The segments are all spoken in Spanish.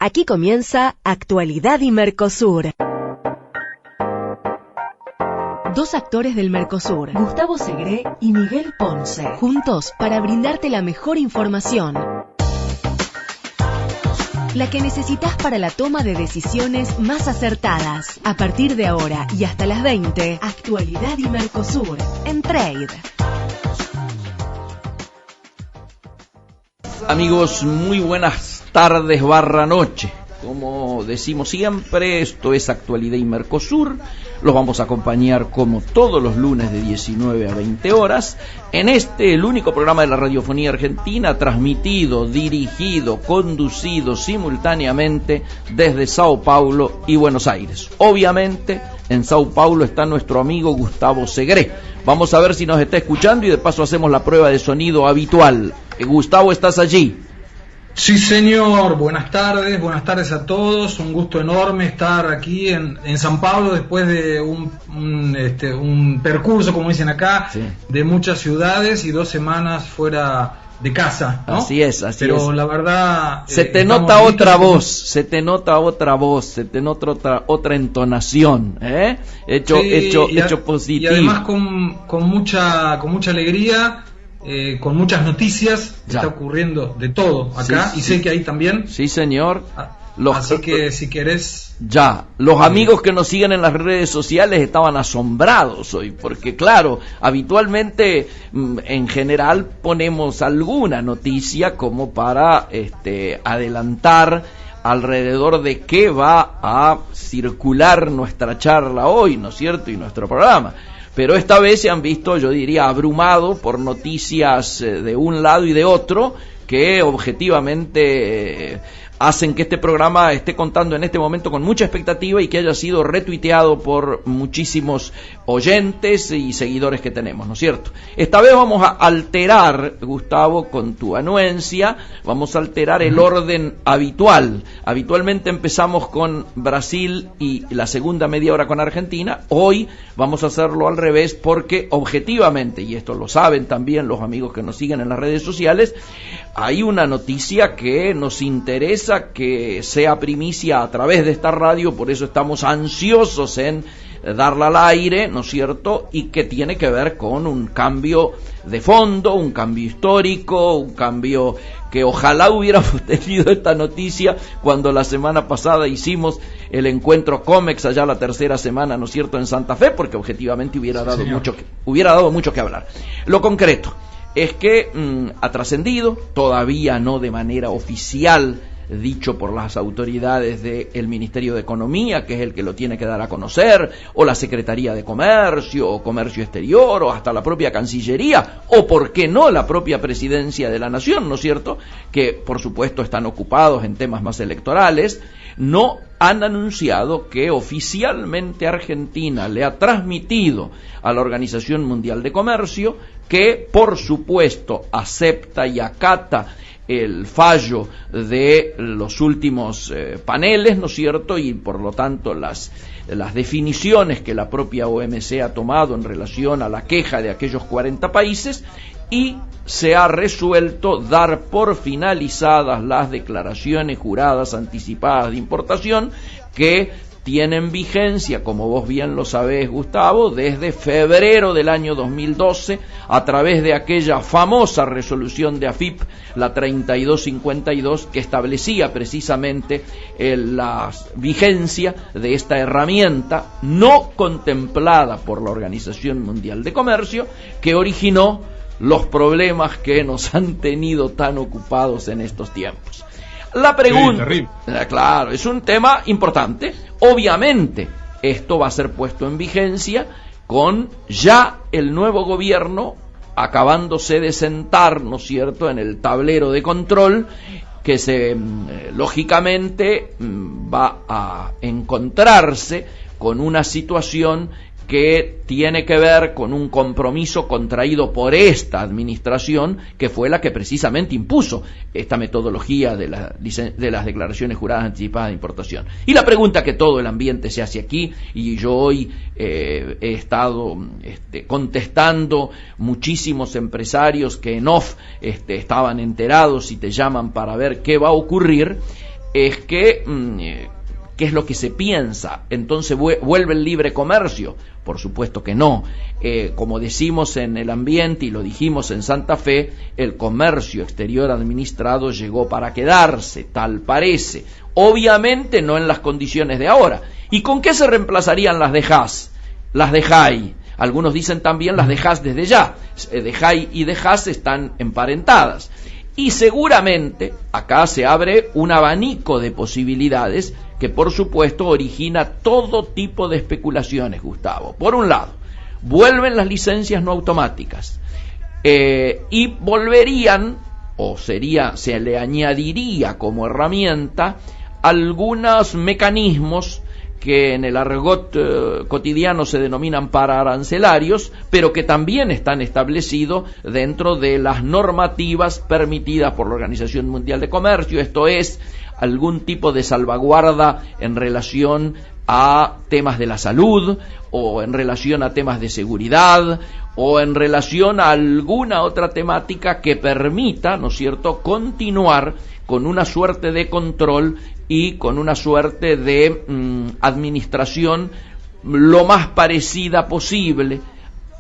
Aquí comienza Actualidad y Mercosur. Dos actores del Mercosur, Gustavo Segré y Miguel Ponce, juntos para brindarte la mejor información. La que necesitas para la toma de decisiones más acertadas. A partir de ahora y hasta las 20, Actualidad y Mercosur en Trade. Amigos, muy buenas tardes / noche. Como decimos siempre, esto es Actualidad y Mercosur. Los vamos a acompañar como todos los lunes de 19 a 20 horas en el único programa de la radiofonía argentina transmitido, dirigido, conducido simultáneamente desde Sao Paulo y Buenos Aires. Obviamente, en Sao Paulo está nuestro amigo Gustavo Segré. Vamos a ver si nos está escuchando y de paso hacemos la prueba de sonido habitual. Gustavo, ¿estás allí? Sí, señor. Buenas tardes a todos. Un gusto enorme estar aquí en San Pablo después de un percurso, como dicen acá, sí, de muchas ciudades y 2 semanas fuera de casa, ¿no? Así es. Pero la verdad... Se te nota otra voz, se te nota otra entonación, hecho positivo. Y además con mucha alegría... con muchas noticias, está ocurriendo de todo acá, sí, y sé que ahí también. Sí, señor. Así que si querés... Los amigos que nos siguen en las redes sociales estaban asombrados hoy, porque claro, habitualmente, en general, ponemos alguna noticia como para adelantar alrededor de qué va a circular nuestra charla hoy, ¿no es cierto?, y nuestro programa. Pero esta vez se han visto, yo diría, abrumado por noticias de un lado y de otro que objetivamente hacen que este programa esté contando en este momento con mucha expectativa y que haya sido retuiteado por muchísimos oyentes y seguidores que tenemos, ¿no es cierto? Esta vez vamos a alterar, Gustavo, con tu anuencia, vamos a alterar el orden habitual. Habitualmente empezamos con Brasil y la segunda media hora con Argentina. Hoy vamos a hacerlo al revés porque objetivamente, y esto lo saben también los amigos que nos siguen en las redes sociales, hay una noticia que nos interesa que sea primicia a través de esta radio, por eso estamos ansiosos en darla al aire, ¿no es cierto?, y que tiene que ver con un cambio de fondo, un cambio histórico, un cambio que ojalá hubiéramos tenido esta noticia cuando la semana pasada hicimos el encuentro COMEX allá la tercera semana, ¿no es cierto?, en Santa Fe, porque objetivamente hubiera dado mucho que hablar. Lo concreto es que ha trascendido, todavía no de manera oficial, dicho por las autoridades del Ministerio de Economía, que es el que lo tiene que dar a conocer, o la Secretaría de Comercio, o Comercio Exterior, o hasta la propia Cancillería, o por qué no la propia Presidencia de la Nación, ¿no es cierto?, que por supuesto están ocupados en temas más electorales, no han anunciado que oficialmente Argentina le ha transmitido a la Organización Mundial de Comercio que por supuesto acepta y acata el fallo de los últimos paneles, ¿no es cierto?, y por lo tanto las definiciones que la propia OMC ha tomado en relación a la queja de aquellos 40 países, y se ha resuelto dar por finalizadas las declaraciones juradas anticipadas de importación que tienen vigencia, como vos bien lo sabés, Gustavo, desde febrero del año 2012, a través de aquella famosa resolución de AFIP, la 3252, que establecía precisamente la vigencia de esta herramienta no contemplada por la Organización Mundial de Comercio, que originó los problemas que nos han tenido tan ocupados en estos tiempos. La pregunta, sí, claro, es un tema importante. Obviamente, esto va a ser puesto en vigencia con ya el nuevo gobierno acabándose de sentar, ¿no es cierto?, en el tablero de control, que lógicamente va a encontrarse con una situación que tiene que ver con un compromiso contraído por esta administración, que fue la que precisamente impuso esta metodología de las declaraciones juradas anticipadas de importación. Y la pregunta que todo el ambiente se hace aquí, y yo hoy he estado contestando muchísimos empresarios que en off estaban enterados y te llaman para ver qué va a ocurrir, es que ¿qué es lo que se piensa? Entonces ¿vuelve el libre comercio? Por supuesto que no. Como decimos en el ambiente y lo dijimos en Santa Fe, el comercio exterior administrado llegó para quedarse, tal parece. Obviamente no en las condiciones de ahora. ¿Y con qué se reemplazarían las de Haas? Las de Jai. Algunos dicen también las de Haas desde ya. De Jai y de Haas están emparentadas. Y seguramente acá se abre un abanico de posibilidades que por supuesto origina todo tipo de especulaciones, Gustavo. Por un lado, vuelven las licencias no automáticas y volverían, o se le añadiría como herramienta algunos mecanismos que en el argot cotidiano se denominan pararancelarios, pero que también están establecidos dentro de las normativas permitidas por la Organización Mundial de Comercio, esto es, algún tipo de salvaguarda en relación a temas de la salud, o en relación a temas de seguridad, o en relación a alguna otra temática que permita, ¿no es cierto?, continuar con una suerte de control y con una suerte de administración lo más parecida posible,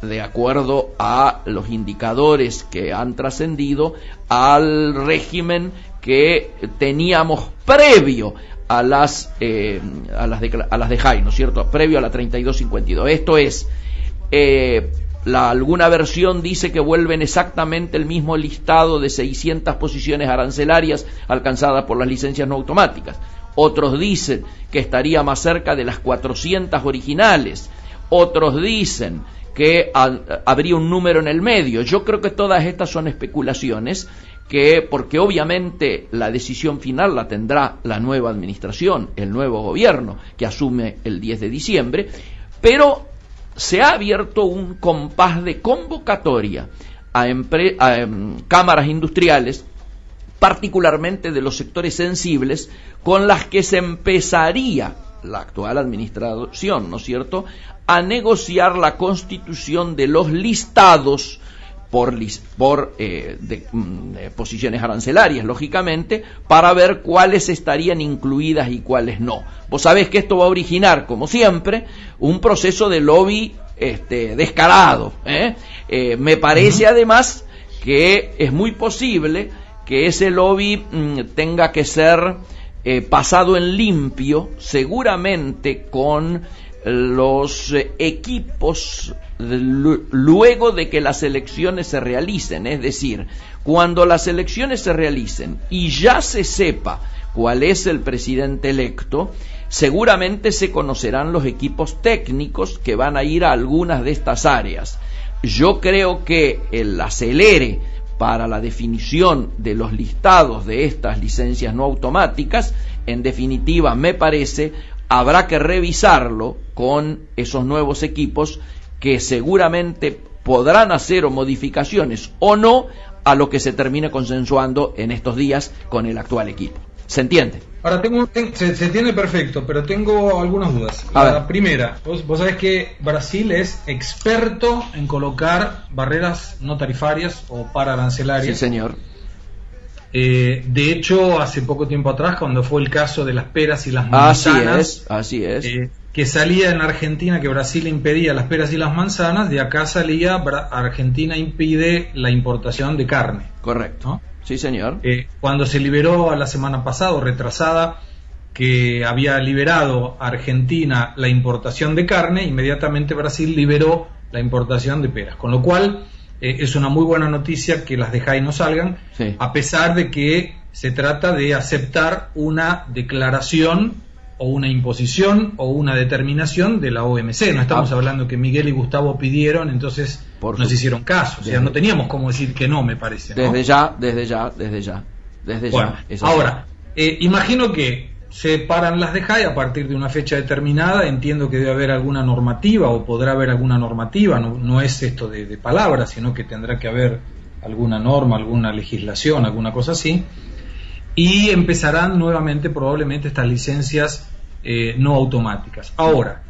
de acuerdo a los indicadores que han trascendido, al régimen que teníamos previo a las de Jai, ¿no es cierto?, previo a la 3252. Esto es, alguna versión dice que vuelven exactamente el mismo listado de 600 posiciones arancelarias alcanzadas por las licencias no automáticas. Otros dicen que estaría más cerca de las 400 originales. Otros dicen que habría un número en el medio. Yo creo que todas estas son especulaciones, porque obviamente la decisión final la tendrá la nueva administración, el nuevo gobierno que asume el 10 de diciembre, pero se ha abierto un compás de convocatoria a cámaras industriales, particularmente de los sectores sensibles, con las que se empezaría la actual administración, ¿no es cierto?, a negociar la constitución de los listados por posiciones arancelarias, lógicamente, para ver cuáles estarían incluidas y cuáles no. Vos sabés que esto va a originar, como siempre, un proceso de lobby descarado. Me parece además que es muy posible que ese lobby tenga que ser pasado en limpio, seguramente con los equipos luego de que las elecciones se realicen, es decir, cuando las elecciones se realicen y ya se sepa cuál es el presidente electo, seguramente se conocerán los equipos técnicos que van a ir a algunas de estas áreas. Yo creo que el acelere para la definición de los listados de estas licencias no automáticas, en definitiva, me parece, habrá que revisarlo con esos nuevos equipos que seguramente podrán hacer modificaciones o no a lo que se termine consensuando en estos días con el actual equipo. ¿Se entiende? Ahora, se entiende perfecto, pero tengo algunas dudas. La primera, vos sabés que Brasil es experto en colocar barreras no tarifarias o pararancelarias. Sí, señor. De hecho, hace poco tiempo atrás, cuando fue el caso de las peras y las manzanas, así es. Que salía en Argentina que Brasil impedía las peras y las manzanas, de acá salía Argentina impide la importación de carne. Correcto. ¿No? Sí, señor. Cuando se liberó la semana pasada, o retrasada, que había liberado Argentina la importación de carne, inmediatamente Brasil liberó la importación de peras. Con lo cual, es una muy buena noticia que las de Jai no salgan, sí, a pesar de que se trata de aceptar una declaración o una imposición o una determinación de la OMC. No estamos hablando que Miguel y Gustavo pidieron, entonces nos hicieron caso. O sea, no teníamos cómo decir que no, me parece, ¿no? Desde ya. Ahora, imagino que se paran las de Jai a partir de una fecha determinada. Entiendo que debe haber alguna normativa, o podrá haber alguna normativa. No es esto de palabras, sino que tendrá que haber alguna norma, alguna legislación, alguna cosa así. Y empezarán nuevamente probablemente estas licencias no automáticas. Ahora,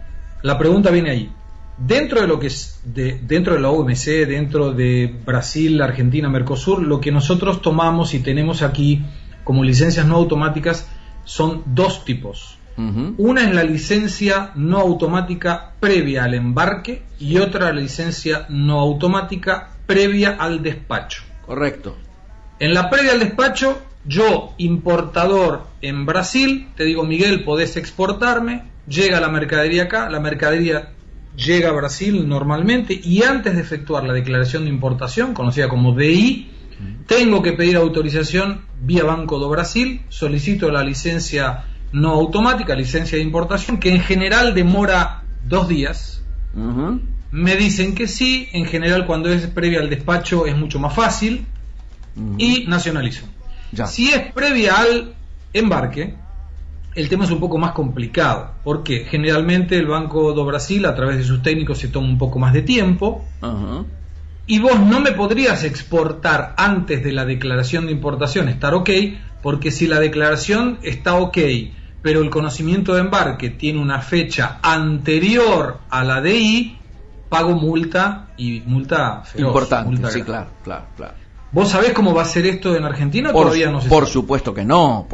la pregunta viene ahí. Dentro de lo que es dentro de la OMC, dentro de Brasil, Argentina, Mercosur, lo que nosotros tomamos y tenemos aquí como licencias no automáticas son dos tipos. Una es la licencia no automática previa al embarque y otra la licencia no automática previa al despacho. Correcto. En la previa al despacho, yo, importador en Brasil, te digo, Miguel, podés exportarme, llega la mercadería acá, la mercadería llega a Brasil normalmente, y antes de efectuar la declaración de importación, conocida como DI, tengo que pedir autorización vía Banco do Brasil, solicito la licencia no automática, licencia de importación, que en general demora 2 días. Me dicen que sí, en general cuando es previa al despacho es mucho más fácil, y nacionalizo. Ya. Si es previa al embarque, el tema es un poco más complicado, porque generalmente el Banco do Brasil, a través de sus técnicos, se toma un poco más de tiempo, y vos no me podrías exportar antes de la declaración de importación, estar ok, porque si la declaración está ok, pero el conocimiento de embarque tiene una fecha anterior a la DI, pago multa, y multa feroz. Importante, multa sí, grande. claro. ¿Vos sabés cómo va a ser esto en Argentina? Todavía no se Por sabe. supuesto que no,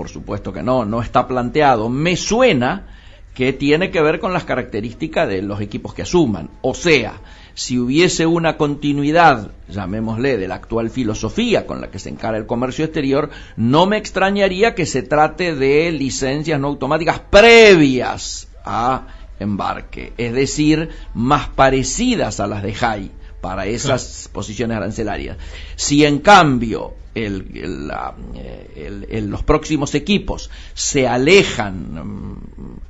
no está planteado. Me suena que tiene que ver con las características de los equipos que asuman. O sea, si hubiese una continuidad, llamémosle, de la actual filosofía con la que se encara el comercio exterior, no me extrañaría que se trate de licencias no automáticas previas a embarque, es decir, más parecidas a las de JAI para esas posiciones arancelarias. Si en cambio los próximos equipos se alejan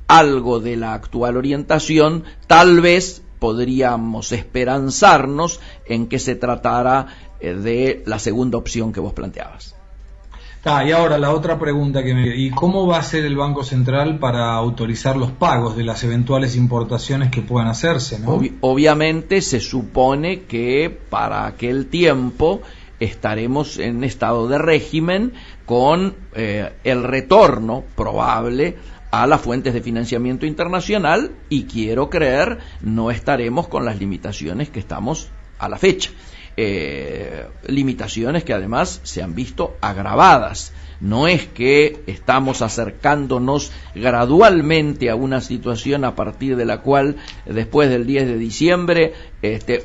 algo de la actual orientación, tal vez podríamos esperanzarnos en que se tratara de la segunda opción que vos planteabas. Y ahora la otra pregunta ¿y cómo va a ser el Banco Central para autorizar los pagos de las eventuales importaciones que puedan hacerse, ¿no? Obviamente se supone que para aquel tiempo estaremos en estado de régimen con el retorno probable a las fuentes de financiamiento internacional, y quiero creer no estaremos con las limitaciones que estamos a la fecha. Limitaciones que además se han visto agravadas. No es que estamos acercándonos gradualmente a una situación a partir de la cual después del 10 de diciembre,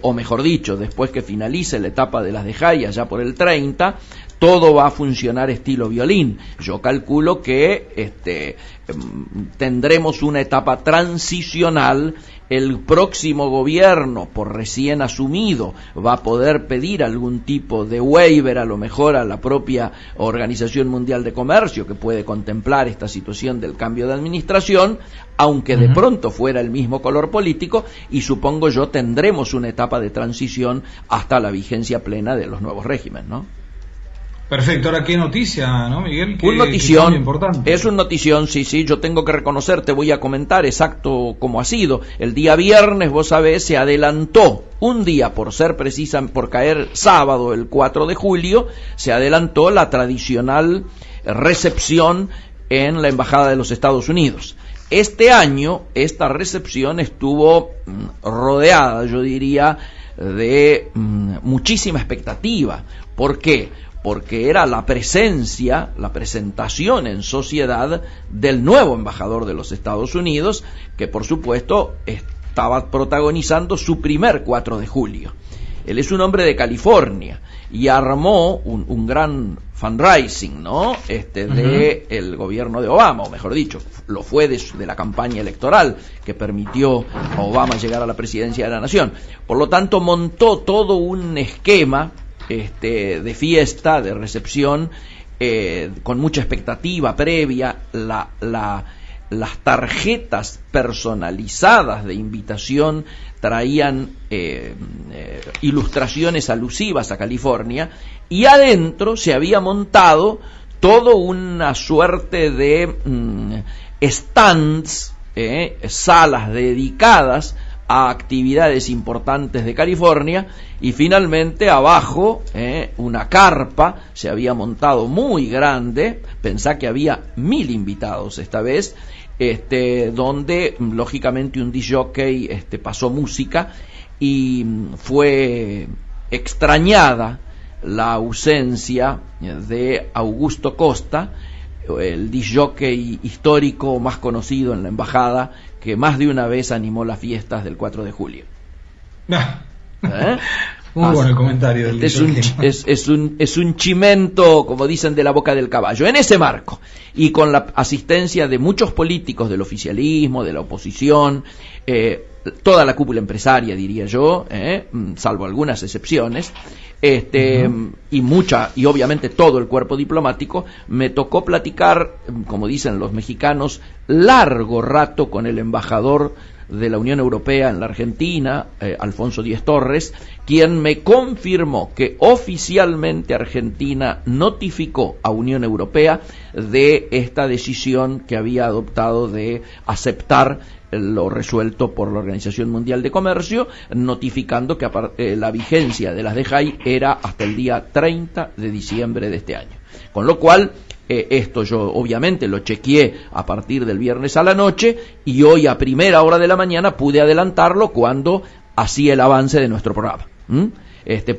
o mejor dicho, después que finalice la etapa de las de JAI, ya por el 30, todo va a funcionar estilo violín. Yo calculo que tendremos una etapa transicional. El próximo gobierno, por recién asumido, va a poder pedir algún tipo de waiver, a lo mejor a la propia Organización Mundial de Comercio, que puede contemplar esta situación del cambio de administración, aunque de pronto fuera el mismo color político, y supongo yo tendremos una etapa de transición hasta la vigencia plena de los nuevos regímenes, ¿no? Perfecto, ahora qué noticia, ¿no, Miguel? Un notición, qué importante. es un notición, sí, yo tengo que reconocer, te voy a comentar exacto cómo ha sido. El día viernes, vos sabés, se adelantó un día, por caer sábado, el 4 de julio, se adelantó la tradicional recepción en la Embajada de los Estados Unidos. Este año, esta recepción estuvo rodeada, yo diría, de muchísima expectativa. ¿Por qué? Porque era la presentación en sociedad del nuevo embajador de los Estados Unidos, que por supuesto estaba protagonizando su primer 4 de julio. Él es un hombre de California y armó un gran fundraising, ¿no? De el gobierno de Obama, o mejor dicho, lo fue de la campaña electoral que permitió a Obama llegar a la presidencia de la nación. Por lo tanto, montó todo un esquema de fiesta, de recepción, con mucha expectativa previa. Las tarjetas personalizadas de invitación traían ilustraciones alusivas a California, y adentro se había montado toda una suerte de stands, salas dedicadas a actividades importantes de California, y finalmente abajo una carpa se había montado muy grande. Pensá que había 1000 invitados esta vez, donde lógicamente un disc jockey pasó música, y fue extrañada la ausencia de Augusto Costa, el disc-jockey histórico más conocido en la embajada, que más de una vez animó las fiestas del 4 de julio. Muy bueno el comentario del es un chimento, como dicen, de la boca del caballo. En ese marco, y con la asistencia de muchos políticos del oficialismo, de la oposición, toda la cúpula empresaria, diría yo, salvo algunas excepciones, y obviamente todo el cuerpo diplomático, me tocó platicar, como dicen los mexicanos, largo rato con el embajador de la Unión Europea en la Argentina, Alfonso Díez Torres, quien me confirmó que oficialmente Argentina notificó a Unión Europea de esta decisión que había adoptado de aceptar lo resuelto por la Organización Mundial de Comercio, notificando que la vigencia de las DJI era hasta el día 30 de diciembre de este año. Con lo cual, esto yo obviamente lo chequeé a partir del viernes a la noche, y hoy a primera hora de la mañana pude adelantarlo cuando hacía el avance de nuestro programa.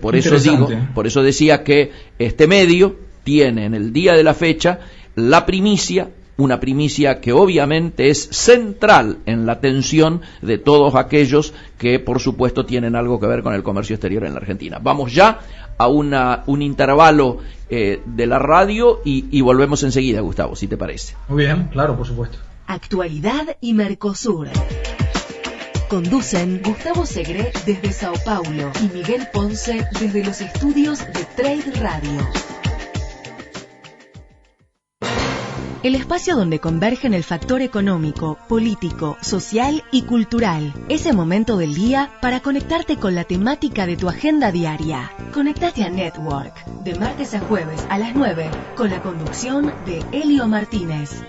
Por eso decía que este medio tiene en el día de la fecha la primicia, una primicia que obviamente es central en la atención de todos aquellos que por supuesto tienen algo que ver con el comercio exterior en la Argentina. Vamos ya a un intervalo de la radio y volvemos enseguida, Gustavo, si te parece. Muy bien, claro, por supuesto. Actualidad y Mercosur. Conducen Gustavo Segre desde Sao Paulo y Miguel Ponce desde los estudios de Trade Radio. El espacio donde convergen el factor económico, político, social y cultural. Ese momento del día para conectarte con la temática de tu agenda diaria. Conectate a Network, de martes a jueves a las 9, con la conducción de Elio Martínez.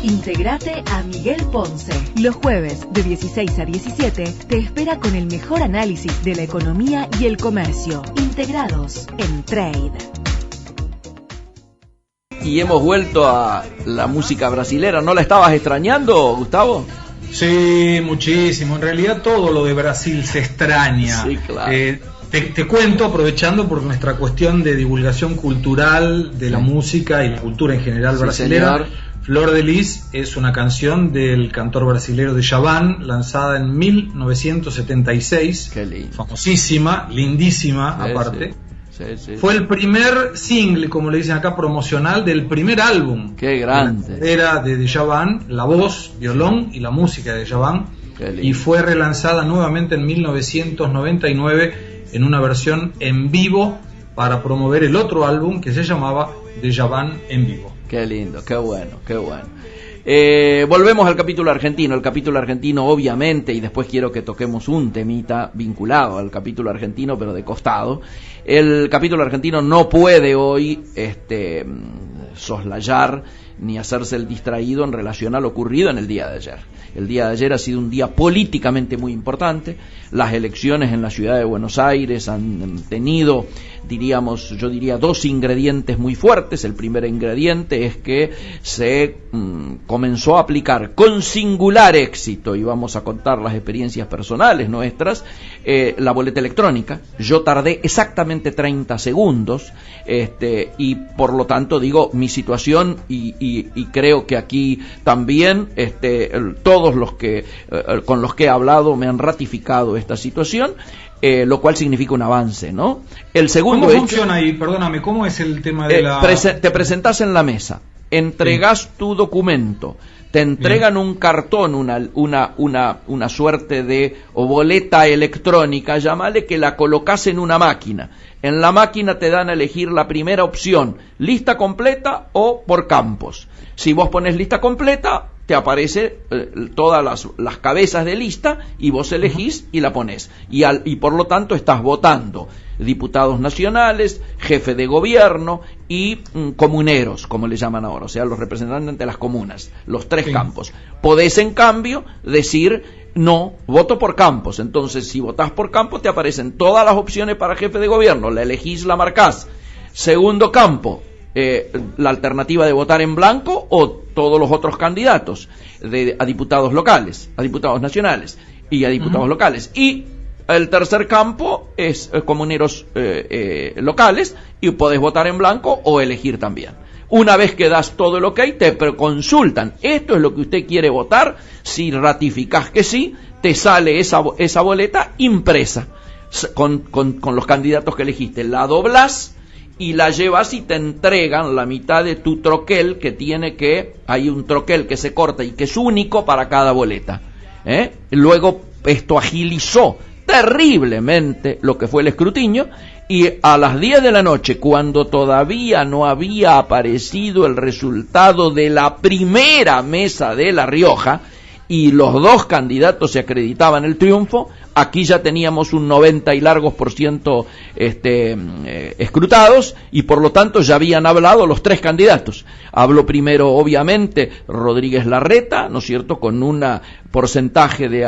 Integrate a Miguel Ponce. Los jueves de 16 a 17 te espera con el mejor análisis de la economía y el comercio, integrados en Trade. Y hemos vuelto a la música brasilera. ¿No la estabas extrañando, Gustavo? Sí, muchísimo. En realidad todo lo de Brasil se extraña. Sí, claro. Te cuento, aprovechando por nuestra cuestión de divulgación cultural de la música y la cultura en general brasilera. Señor. Flor de Lis es una canción del cantor brasilero Djavan, lanzada en 1976. Qué lindo. Famosísima, lindísima, aparte. Sí. Fue el primer single, como le dicen acá, promocional del primer álbum. Qué grande. Era de Djavan, la voz, violón y la música de Djavan. Y fue relanzada nuevamente en 1999 en una versión en vivo para promover el otro álbum que se llamaba Djavan en vivo. Qué lindo, qué bueno, qué bueno. Volvemos al capítulo argentino. El capítulo argentino, obviamente, y después quiero que toquemos un temita vinculado al capítulo argentino, pero de costado. El capítulo argentino no puede hoy soslayar ni hacerse el distraído en relación a lo ocurrido en el día de ayer. El día de ayer ha sido un día políticamente muy importante. Las elecciones en la ciudad de Buenos Aires han tenido, yo diría, dos ingredientes muy fuertes. El primer ingrediente es que se comenzó a aplicar con singular éxito, y vamos a contar las experiencias personales nuestras, la boleta electrónica. Yo tardé exactamente 30 segundos, y por lo tanto digo, mi situación, y creo que aquí también todos los que con los que he hablado me han ratificado esta situación, lo cual significa un avance, ¿no? El segundo ¿Cómo funciona ahí? Perdóname, ¿cómo es el tema de la...? Te presentás en la mesa, entregás tu documento, te entregan un cartón, una suerte de boleta electrónica, llámale, que la colocás en una máquina. En la máquina te dan a elegir la primera opción, lista completa o por campos. Si vos pones lista completa, te aparece todas las cabezas de lista y vos elegís y la ponés. Y por lo tanto estás votando diputados nacionales, jefe de gobierno y comuneros, como le llaman ahora, o sea, los representantes de las comunas, los tres campos. Podés, en cambio, decir, no, voto por campos. Entonces, si votás por campos, te aparecen todas las opciones para jefe de gobierno, la elegís, la marcás. Segundo campo, la alternativa de votar en blanco o todos los otros candidatos a diputados locales, a diputados nacionales y a diputados locales. Y el tercer campo es comuneros locales, y podés votar en blanco o elegir también. Una vez que das todo el ok, te consultan, esto es lo que usted quiere votar. Si ratificás que sí, te sale esa boleta impresa con los candidatos que elegiste. La doblás y la llevas y te entregan la mitad de tu troquel, hay un troquel que se corta y que es único para cada boleta. Luego esto agilizó terriblemente lo que fue el escrutinio, y a las 10 de la noche, cuando todavía no había aparecido el resultado de la primera mesa de La Rioja y los dos candidatos se acreditaban el triunfo, aquí ya teníamos un 90 y largos % escrutados, y por lo tanto ya habían hablado los tres candidatos. Habló primero, obviamente, Rodríguez Larreta, ¿no es cierto?, con un porcentaje de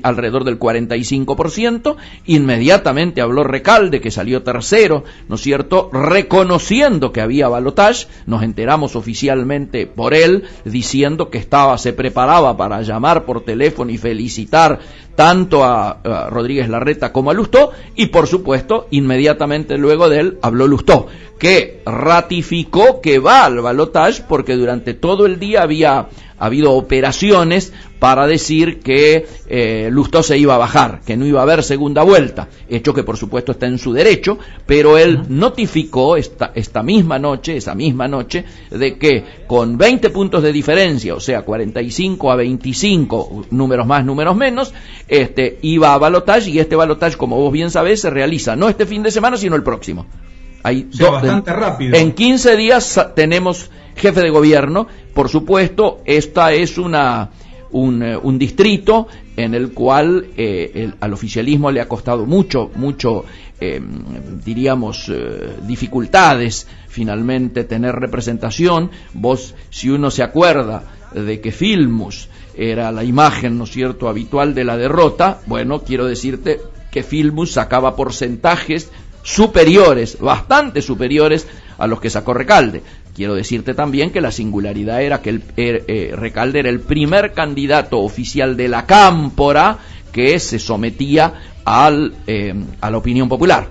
alrededor del 45%, inmediatamente habló Recalde, que salió tercero, ¿no es cierto?, reconociendo que había balotaje. Nos enteramos oficialmente por él, diciendo que se preparaba para llamar por teléfono y felicitar tanto a Rodríguez Larreta como a Lustó, y por supuesto, inmediatamente luego de él habló Lustó, que ratificó que va al balotaje, porque durante todo el día había habido operaciones para decir que Lustó se iba a bajar, que no iba a haber segunda vuelta, hecho que por supuesto está en su derecho, pero él notificó esa misma noche, de que con 20 puntos de diferencia, o sea, 45 a 25, números más, números menos, iba a balotaje, y este balotaje, como vos bien sabés, se realiza no este fin de semana, sino el próximo. Bastante rápido. En 15 días tenemos jefe de gobierno. Por supuesto, esta es un distrito en el cual al oficialismo le ha costado mucho, dificultades finalmente tener representación. Si uno se acuerda de que Filmus era la imagen, ¿no es cierto?, habitual de la derrota, bueno, quiero decirte que Filmus sacaba porcentajes superiores, bastante superiores a los que sacó Recalde. Quiero decirte también que la singularidad era que Recalde era el primer candidato oficial de la Cámpora que se sometía a la opinión popular.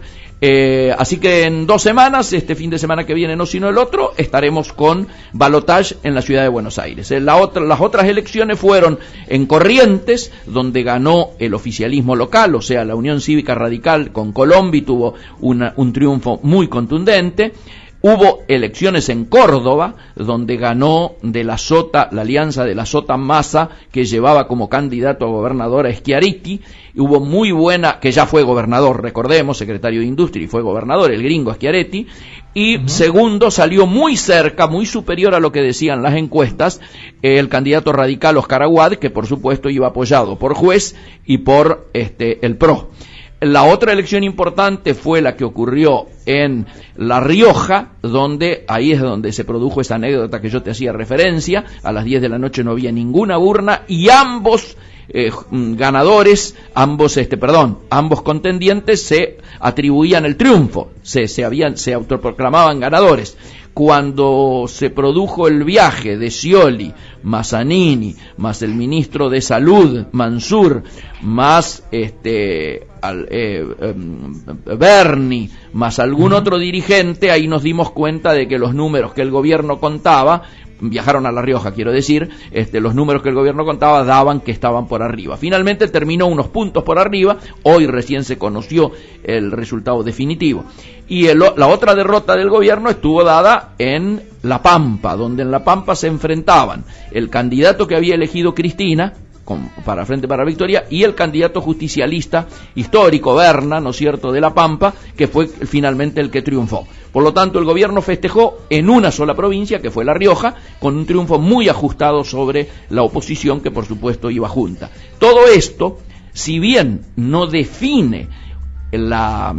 Así que en 2 semanas, este fin de semana que viene no sino el otro, estaremos con balotaje en la ciudad de Buenos Aires. Las otras elecciones fueron en Corrientes, donde ganó el oficialismo local, o sea, la Unión Cívica Radical con Colombi tuvo un triunfo muy contundente. Hubo elecciones en Córdoba, donde ganó la alianza de la Sota Massa, que llevaba como candidato a gobernador a Schiaretti. Hubo muy buena, que ya fue gobernador, recordemos, secretario de Industria, y fue gobernador, el gringo Schiaretti. Y segundo, salió muy cerca, muy superior a lo que decían las encuestas, el candidato radical Oscar Aguad, que por supuesto iba apoyado por Juez y por el PRO. La otra elección importante fue la que ocurrió en La Rioja, ahí es donde se produjo esa anécdota que yo te hacía referencia. A las 10 de la noche no había ninguna urna, y ambos ambos contendientes se atribuían el triunfo, se autoproclamaban ganadores. Cuando se produjo el viaje de Scioli, más Zanini, más el ministro de Salud, Mansur, más Berni, más algún otro dirigente, ahí nos dimos cuenta de que los números que el gobierno contaba, viajaron a La Rioja, quiero decir, los números que el gobierno contaba daban que estaban por arriba. Finalmente terminó unos puntos por arriba, hoy recién se conoció el resultado definitivo. Y la otra derrota del gobierno estuvo dada en La Pampa, donde en La Pampa se enfrentaban el candidato que había elegido Cristina, para Frente para la Victoria, y el candidato justicialista histórico, Berna, ¿no es cierto?, de La Pampa, que fue finalmente el que triunfó. Por lo tanto, el gobierno festejó en una sola provincia, que fue La Rioja, con un triunfo muy ajustado sobre la oposición, que por supuesto iba junta. Todo esto, si bien no define la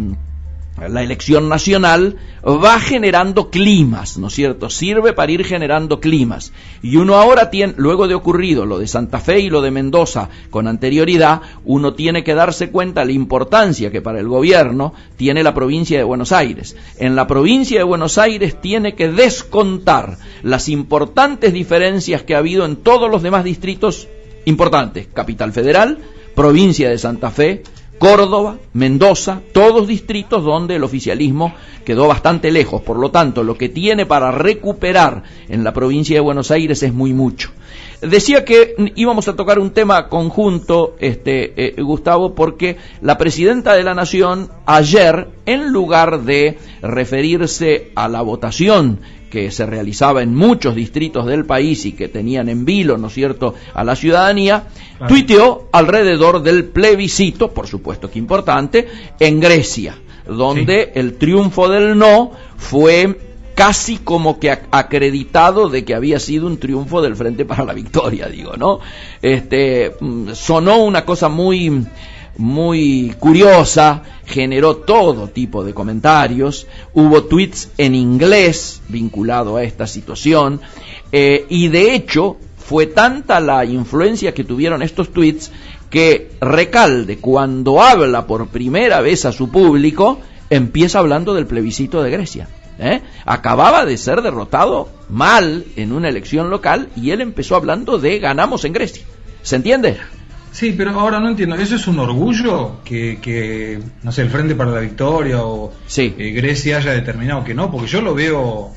elección nacional, va generando climas, ¿no es cierto? Sirve para ir generando climas. Y uno ahora luego de ocurrido lo de Santa Fe y lo de Mendoza con anterioridad, uno tiene que darse cuenta de la importancia que para el gobierno tiene la provincia de Buenos Aires. En la provincia de Buenos Aires tiene que descontar las importantes diferencias que ha habido en todos los demás distritos importantes: Capital Federal, provincia de Santa Fe, Córdoba, Mendoza, todos distritos donde el oficialismo quedó bastante lejos. Por lo tanto, lo que tiene para recuperar en la provincia de Buenos Aires es muy mucho. Decía que íbamos a tocar un tema conjunto, Gustavo, porque la presidenta de la Nación ayer, en lugar de referirse a la votación que se realizaba en muchos distritos del país y que tenían en vilo, ¿no es cierto?, a la ciudadanía, claro, tuiteó alrededor del plebiscito, por supuesto que importante, en Grecia, donde sí, el triunfo del no fue casi como que acreditado de que había sido un triunfo del Frente para la Victoria, digo, ¿no? Sonó una cosa muy curiosa, generó todo tipo de comentarios, hubo tweets en inglés vinculado a esta situación, y de hecho fue tanta la influencia que tuvieron estos tweets que Recalde, cuando habla por primera vez a su público, empieza hablando del plebiscito de Grecia. Acababa de ser derrotado mal en una elección local y él empezó hablando de ganamos en Grecia. ¿Se entiende? Sí, pero ahora no entiendo, ¿eso es un orgullo que no sé, el Frente para la Victoria o sí, Grecia haya determinado que no? Porque yo lo veo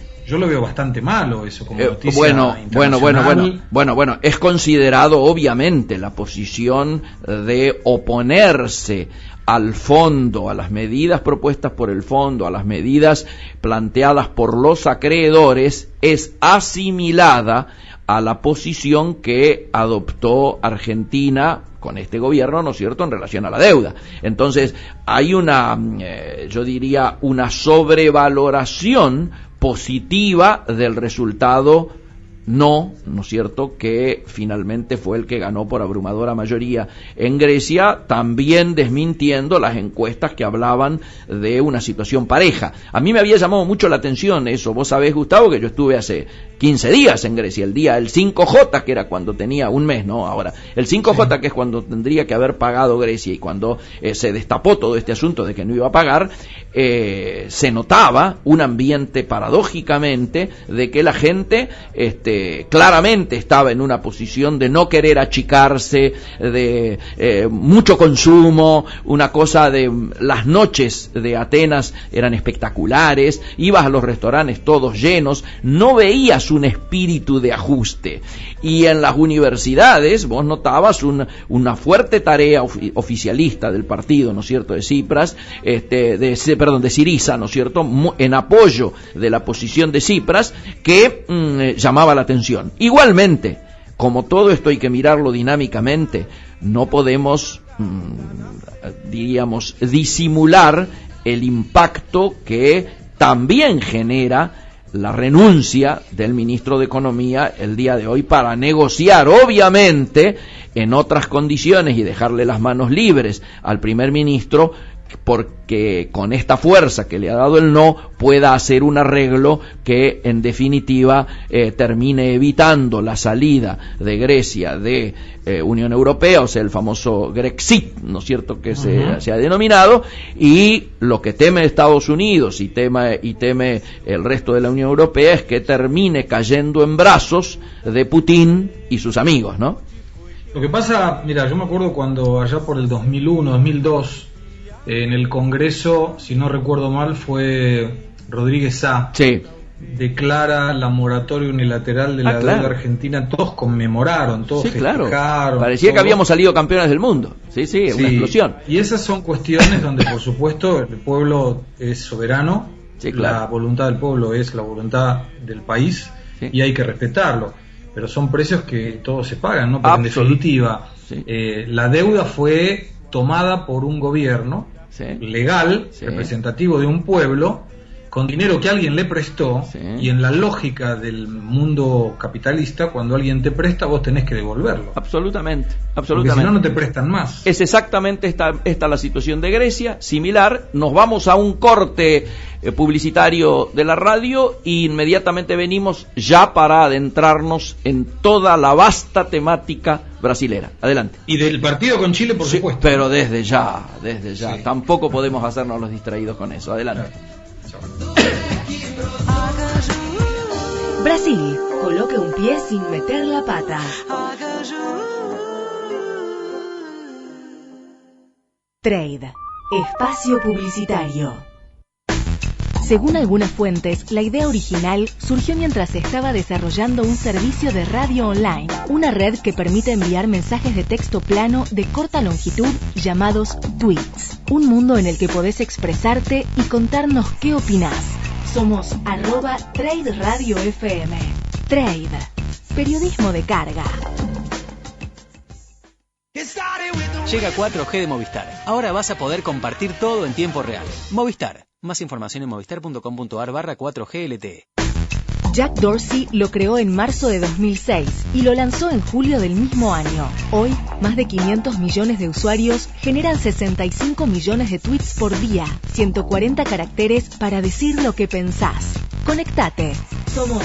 bastante malo eso como noticia Bueno, es considerado obviamente la posición de oponerse al fondo, a las medidas propuestas por el fondo, a las medidas planteadas por los acreedores, es asimilada a la posición que adoptó Argentina con este gobierno, ¿no es cierto?, en relación a la deuda. Entonces, hay yo diría, una sobrevaloración positiva del resultado no es cierto, que finalmente fue el que ganó por abrumadora mayoría en Grecia, también desmintiendo las encuestas que hablaban de una situación pareja. A mí me había llamado mucho la atención eso. Vos sabés, Gustavo, que yo estuve hace 15 días en Grecia, el 5J, que era cuando tenía un mes, ¿no? Ahora, el 5J, sí, que es cuando tendría que haber pagado Grecia, y cuando se destapó todo este asunto de que no iba a pagar, se notaba un ambiente paradójicamente de que la gente claramente estaba en una posición de no querer achicarse, de mucho consumo, una cosa de las noches de Atenas eran espectaculares, ibas a los restaurantes todos llenos, no veías un espíritu de ajuste, y en las universidades vos notabas una fuerte tarea oficialista del partido, ¿no es cierto?, de Tsipras, de Syriza, ¿no es cierto?, en apoyo de la posición de Tsipras, que llamaba la atención. Igualmente, como todo esto hay que mirarlo dinámicamente, no podemos, diríamos, disimular el impacto que también genera la renuncia del ministro de Economía el día de hoy para negociar, obviamente, en otras condiciones y dejarle las manos libres al primer ministro, porque con esta fuerza que le ha dado el no pueda hacer un arreglo que en definitiva termine evitando la salida de Grecia de Unión Europea, o sea, el famoso Grexit, ¿no es cierto?, que se ha denominado, y lo que teme Estados Unidos y teme el resto de la Unión Europea es que termine cayendo en brazos de Putin y sus amigos, ¿no? Lo que pasa, mira, yo me acuerdo cuando allá por el 2001, 2002, en el Congreso, si no recuerdo mal, fue Rodríguez Sá, sí, declara la moratoria unilateral de la deuda argentina. Todos conmemoraron, todos festejaron. Claro. Parecía que habíamos salido campeones del mundo. Sí, una explosión. Y esas son cuestiones donde, por supuesto, el pueblo es soberano, sí, claro, la voluntad del pueblo es la voluntad del país, sí, y hay que respetarlo. Pero son precios que todos se pagan, ¿no? Porque en definitiva, sí, la deuda fue tomada por un gobierno, sí, legal, sí, representativo de un pueblo, con dinero que alguien le prestó, sí, y en la lógica del mundo capitalista, cuando alguien te presta, vos tenés que devolverlo. Absolutamente. Porque si no, no te prestan más. Es exactamente esta la situación de Grecia, similar. Nos vamos a un corte publicitario de la radio e inmediatamente venimos ya para adentrarnos en toda la vasta temática brasilera. Adelante. Y del partido con Chile, por supuesto. Pero desde ya. Sí. Tampoco podemos hacernos los distraídos con eso. Adelante. Brasil, coloque un pie sin meter la pata. Trade, espacio publicitario. Según algunas fuentes, la idea original surgió mientras se estaba desarrollando un servicio de radio online, una red que permite enviar mensajes de texto plano de corta longitud llamados tweets. Un mundo en el que podés expresarte y contarnos qué opinás. Somos @Trade Radio FM. Trade, periodismo de carga. Llega 4G de Movistar. Ahora vas a poder compartir todo en tiempo real. Movistar. Más información en movistar.com.ar/4G LTE. Jack Dorsey lo creó en marzo de 2006 y lo lanzó en julio del mismo año. Hoy, más de 500 millones de usuarios generan 65 millones de tweets por día, 140 caracteres para decir lo que pensás. Conectate. Somos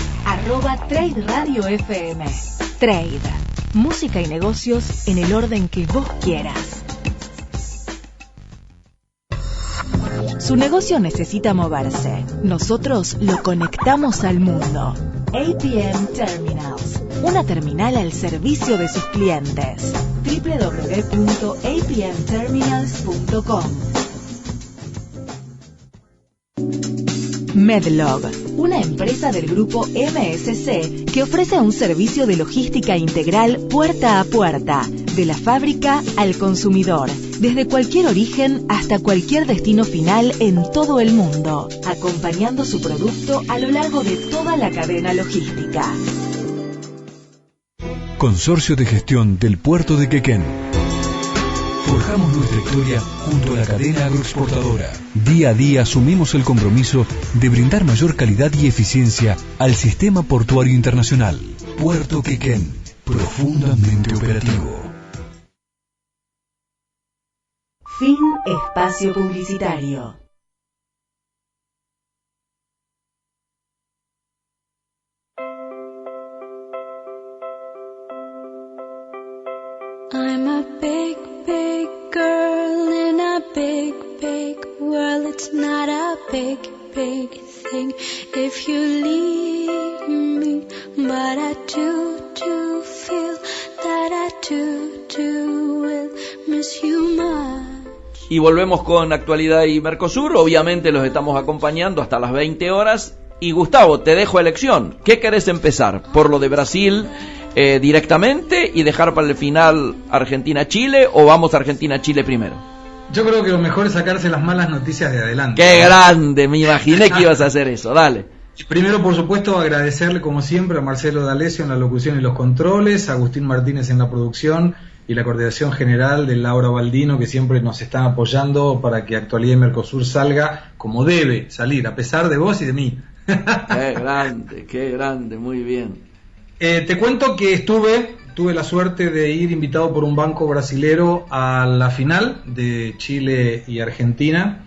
@Trade Radio FM. Trade. Música y negocios en el orden que vos quieras. Su negocio necesita moverse. Nosotros lo conectamos al mundo. APM Terminals. Una terminal al servicio de sus clientes. www.apmterminals.com. Medlog, una empresa del grupo MSC que ofrece un servicio de logística integral puerta a puerta, de la fábrica al consumidor, desde cualquier origen hasta cualquier destino final en todo el mundo, acompañando su producto a lo largo de toda la cadena logística. Consorcio de Gestión del Puerto de Quequén. Forjamos nuestra historia junto a la cadena agroexportadora. Día a día asumimos el compromiso de brindar mayor calidad y eficiencia al sistema portuario internacional. Puerto Quequén, profundamente operativo. Fin espacio publicitario. I'm a big, big girl in a big, big world. It's not a big, big thing if you leave me. But I do feel that I do will miss you much. Y volvemos con Actualidad y Mercosur. Obviamente los estamos acompañando hasta las 20 horas. Y Gustavo, te dejo elección. ¿Qué querés empezar? ¿Por lo de Brasil directamente y dejar para el final Argentina-Chile, o vamos a Argentina-Chile primero? Yo creo que lo mejor es sacarse las malas noticias de adelante. ¡Qué grande! Me imaginé que ibas a hacer eso. Dale. Primero, por supuesto, agradecerle como siempre a Marcelo D'Alessio en la locución y los controles, a Agustín Martínez en la producción y la coordinación general de Laura Baldino, que siempre nos están apoyando para que Actualidad y Mercosur salga como debe salir, a pesar de vos y de mí. Qué grande, muy bien. Te cuento que tuve la suerte de ir invitado por un banco brasilero a la final de Chile y Argentina.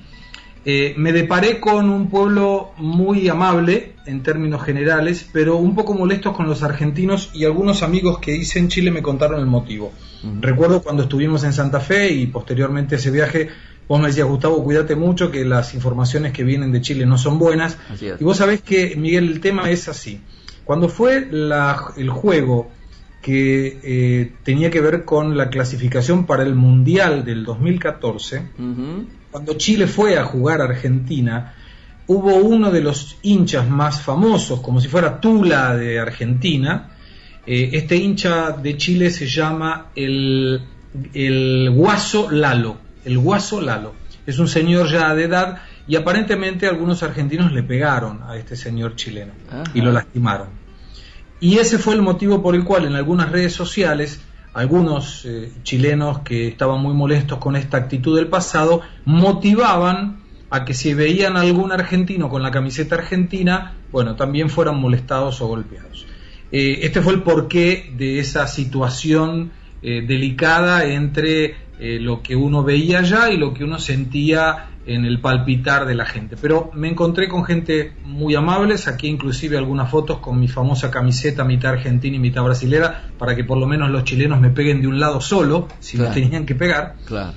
Me deparé con un pueblo muy amable en términos generales, pero un poco molestos con los argentinos, y algunos amigos que hice en Chile me contaron el motivo. Recuerdo cuando estuvimos en Santa Fe y posteriormente a ese viaje, vos me decías: Gustavo, cuídate mucho, que las informaciones que vienen de Chile no son buenas. Y vos sabés que, Miguel, el tema es así. Cuando fue el juego que tenía que ver con la clasificación para el Mundial del 2014, cuando Chile fue a jugar a Argentina, hubo uno de los hinchas más famosos, como si fuera Tula de Argentina. Este hincha de Chile se llama el Guaso Lalo. El Guaso Lalo. Es un señor ya de edad, y aparentemente algunos argentinos le pegaron a este señor chileno. Ajá. Y lo lastimaron. Y ese fue el motivo por el cual en algunas redes sociales algunos chilenos que estaban muy molestos con esta actitud del pasado motivaban a que si veían a algún argentino con la camiseta argentina, bueno, también fueran molestados o golpeados. Este fue el porqué de esa situación delicada entre lo que uno veía allá y lo que uno sentía en el palpitar de la gente. Pero me encontré con gente muy amable, saqué inclusive algunas fotos con mi famosa camiseta mitad argentina y mitad brasilera, para que por lo menos los chilenos me peguen de un lado solo, si me tenían que pegar. Claro.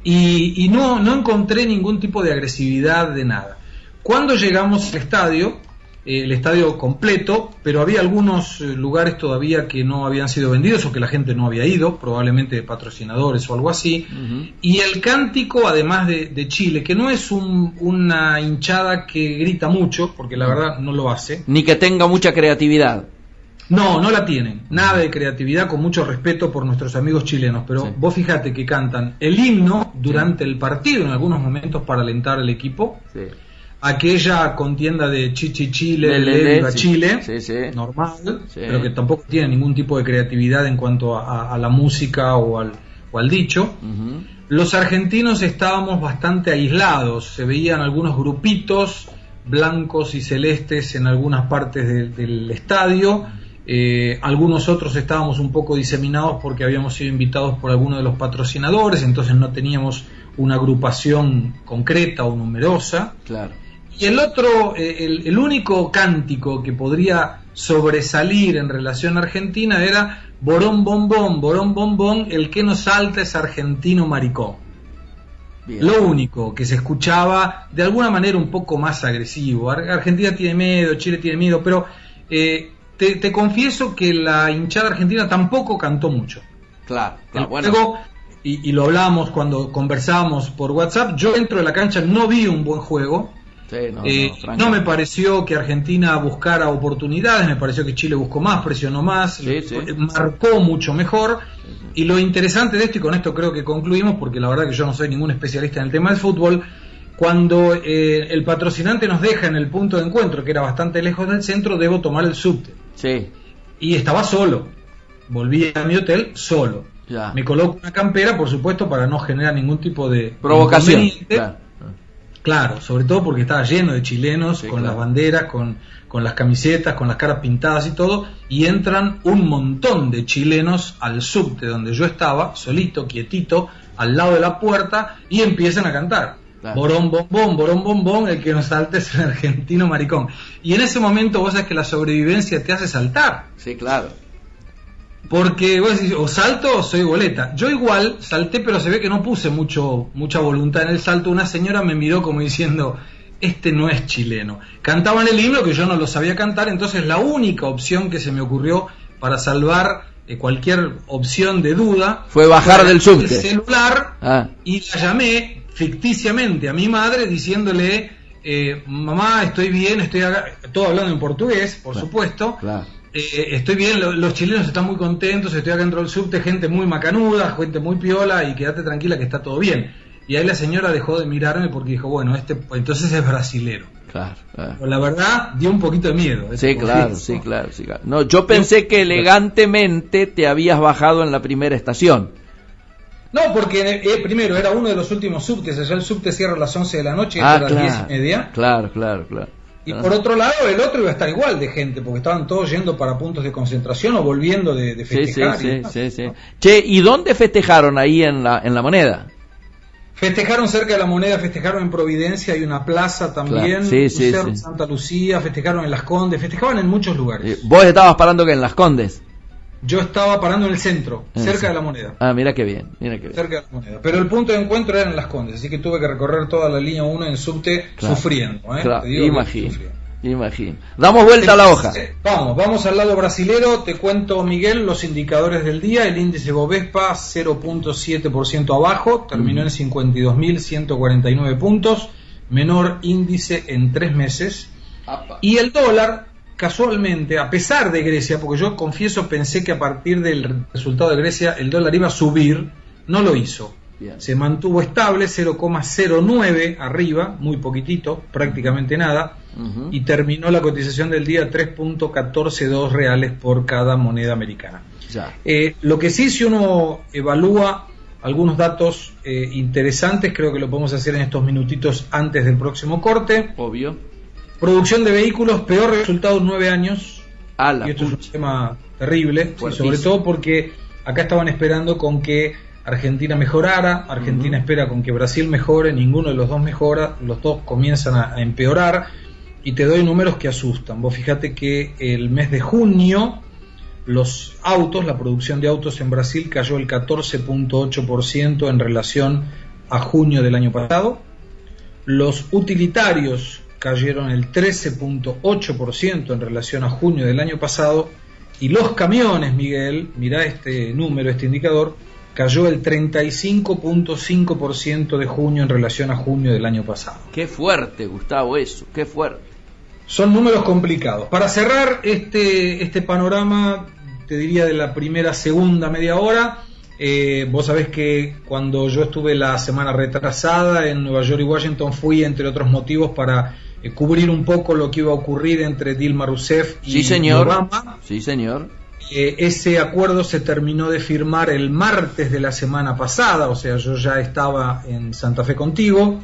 Y no encontré ningún tipo de agresividad de nada. Cuando llegamos al estadio, el estadio completo, pero había algunos lugares todavía que no habían sido vendidos o que la gente no había ido, probablemente de patrocinadores o algo así. Y el cántico, además de Chile, que no es una hinchada que grita mucho, porque la verdad no lo hace. Ni que tenga mucha creatividad. No la tienen, nada de creatividad, con mucho respeto por nuestros amigos chilenos, pero vos fíjate que cantan el himno durante el partido en algunos momentos para alentar al equipo. Sí. Aquella contienda de Chile, viva Chile, normal, pero que tampoco tiene ningún tipo de creatividad en cuanto a la música o al dicho. Los argentinos estábamos bastante aislados, se veían algunos grupitos blancos y celestes en algunas partes del estadio. Algunos otros estábamos un poco diseminados porque habíamos sido invitados por alguno de los patrocinadores, entonces no teníamos una agrupación concreta o numerosa. Claro. Y el otro, el único cántico que podría sobresalir en relación a Argentina era borón bombón, el que no salta es argentino maricón. Bien. Lo único que se escuchaba de alguna manera un poco más agresivo. Argentina tiene miedo, Chile tiene miedo, pero te confieso que la hinchada argentina tampoco cantó mucho. Claro, bueno. Luego, y lo hablamos cuando conversábamos por WhatsApp, yo dentro de la cancha no vi un buen juego. No me pareció que Argentina buscara oportunidades, me pareció que Chile buscó más, presionó más, marcó mucho mejor. Y lo interesante de esto, y con esto creo que concluimos, porque la verdad que yo no soy ningún especialista en el tema del fútbol, cuando el patrocinante nos deja en el punto de encuentro, que era bastante lejos del centro, debo tomar el subte. Y estaba solo, volví a mi hotel solo. Me coloco una campera, por supuesto, para no generar ningún tipo de provocación. Claro, sobre todo porque estaba lleno de chilenos, con las banderas, con las camisetas, con las caras pintadas y todo, y entran un montón de chilenos al subte donde yo estaba, solito, quietito, al lado de la puerta, y empiezan a cantar. Borón bombón, el que nos salta es el argentino maricón. Y en ese momento vos sabés que la sobrevivencia te hace saltar. Sí, claro. Porque vos decís, o salto o soy boleta. Yo igual salté, pero se ve que no puse mucha voluntad en el salto. Una señora me miró como diciendo, este no es chileno. Cantaban el himno que yo no lo sabía cantar, entonces la única opción que se me ocurrió para salvar cualquier opción de duda fue bajar del subte, el celular, y la llamé ficticiamente a mi madre diciéndole, mamá, estoy bien, estoy acá, todo hablando en portugués, por supuesto. Estoy bien, los chilenos están muy contentos, estoy acá dentro del subte, gente muy macanuda, gente muy piola, y quédate tranquila que está todo bien. Y ahí la señora dejó de mirarme porque dijo, bueno, entonces es brasilero. Claro. Pero la verdad dio un poquito de miedo. Sí, claro. No, yo pensé que elegantemente te habías bajado en la primera estación. No, porque primero era uno de los últimos subtes, allá el subte cierra a las 11 de la noche y a las 10:30. Claro. Y por otro lado, el otro iba a estar igual de gente, porque estaban todos yendo para puntos de concentración o volviendo de festejar. Sí. Che, ¿y dónde festejaron ahí en la Moneda? Festejaron cerca de la Moneda, festejaron en Providencia, hay una plaza también, Cerro Santa Lucía, festejaron en Las Condes, festejaban en muchos lugares. ¿Vos estabas parando que en Las Condes? Yo estaba parando en el centro, cerca de la Moneda. Mira qué bien. Cerca de la Moneda. Pero el punto de encuentro era en Las Condes, así que tuve que recorrer toda la línea 1 en subte sufriendo. Claro, imagino. Damos vuelta a la hoja. Vamos al lado brasilero. Te cuento, Miguel, los indicadores del día. El índice Bovespa 0.7% abajo, terminó en 52.149 puntos, menor índice en 3 meses. Y el dólar, casualmente, a pesar de Grecia, porque yo confieso pensé que a partir del resultado de Grecia el dólar iba a subir, no lo hizo. Bien. Se mantuvo estable, 0,09 arriba, muy poquitito, prácticamente nada, y terminó la cotización del día 3.142 reales por cada moneda americana. Lo que sí, si uno evalúa algunos datos interesantes, creo que lo podemos hacer en estos minutitos antes del próximo corte. Obvio. Producción de vehículos, peor resultado en 9 años. Y esto es un tema terrible, sobre todo porque acá estaban esperando con que Argentina mejorara, Argentina espera con que Brasil mejore, ninguno de los dos mejora, los dos comienzan a empeorar, y te doy números que asustan. Vos fíjate que el mes de junio los autos, la producción de autos en Brasil cayó el 14.8% en relación a junio del año pasado. Los utilitarios cayeron el 13.8% en relación a junio del año pasado, y los camiones, Miguel, mirá este número, este indicador, cayó el 35.5% de junio en relación a junio del año pasado. Qué fuerte, Gustavo, eso, qué fuerte. Son números complicados. Para cerrar este panorama, te diría de la segunda media hora, vos sabés que cuando yo estuve la semana retrasada en Nueva York y Washington, fui, entre otros motivos, para cubrir un poco lo que iba a ocurrir entre Dilma Rousseff y Obama. Sí, señor. Ese acuerdo se terminó de firmar el martes de la semana pasada, o sea, yo ya estaba en Santa Fe contigo,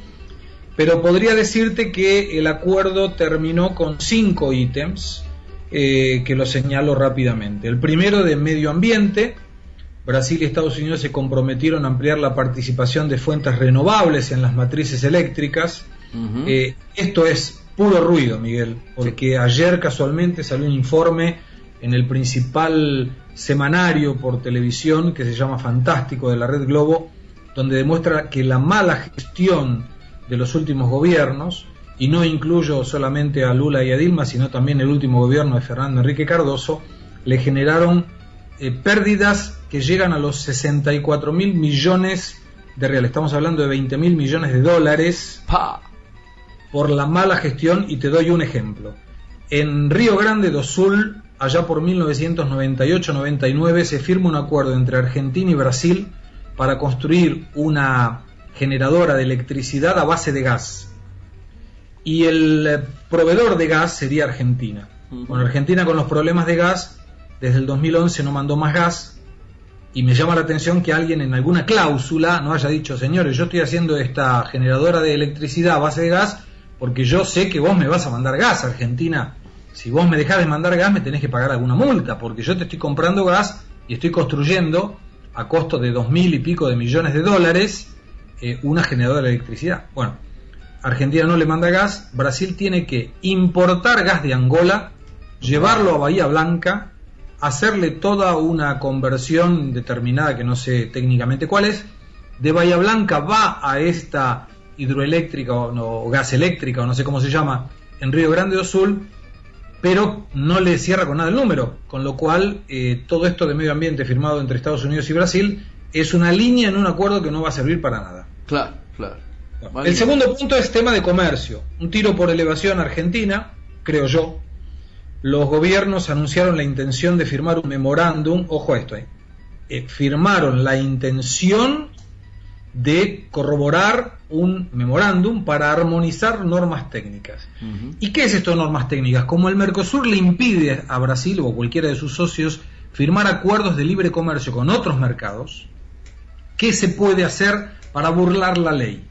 pero podría decirte que el acuerdo terminó con 5 ítems, que lo señalo rápidamente. El primero, de medio ambiente. Brasil y Estados Unidos se comprometieron a ampliar la participación de fuentes renovables en las matrices eléctricas. Esto es puro ruido, Miguel, porque ayer casualmente salió un informe en el principal semanario por televisión que se llama Fantástico, de la Red Globo, donde demuestra que la mala gestión de los últimos gobiernos, y no incluyo solamente a Lula y a Dilma, sino también el último gobierno de Fernando Henrique Cardoso, le generaron pérdidas que llegan a los 64.000 millones de reales. Estamos hablando de 20.000 millones de dólares por la mala gestión, y te doy un ejemplo. En Río Grande do Sul, allá por 1998-99, se firma un acuerdo entre Argentina y Brasil para construir una generadora de electricidad a base de gas. Y el proveedor de gas sería Argentina. Bueno, Argentina, con los problemas de gas, desde el 2011 no mandó más gas, y me llama la atención que alguien en alguna cláusula no haya dicho: señores, yo estoy haciendo esta generadora de electricidad a base de gas porque yo sé que vos me vas a mandar gas, Argentina. Si vos me dejás de mandar gas, me tenés que pagar alguna multa, porque yo te estoy comprando gas y estoy construyendo a costo de 2.000 y pico de millones de dólares una generadora de electricidad. Bueno, Argentina no le manda gas, Brasil tiene que importar gas de Angola, llevarlo a Bahía Blanca, hacerle toda una conversión determinada, que no sé técnicamente cuál es. De Bahía Blanca va a esta hidroeléctrica o gas eléctrica, o no sé cómo se llama, en Río Grande do Sul, pero no le cierra con nada el número, con lo cual todo esto de medio ambiente firmado entre Estados Unidos y Brasil es una línea en un acuerdo que no va a servir para nada. Claro. Bueno, el segundo punto es tema de comercio. Un tiro por elevación Argentina, creo yo. Los gobiernos anunciaron la intención de firmar un memorándum, ojo a esto, firmaron la intención de corroborar un memorándum para armonizar normas técnicas. ¿Y qué es esto de normas técnicas? Como el Mercosur le impide a Brasil o cualquiera de sus socios firmar acuerdos de libre comercio con otros mercados, ¿qué se puede hacer para burlar la ley?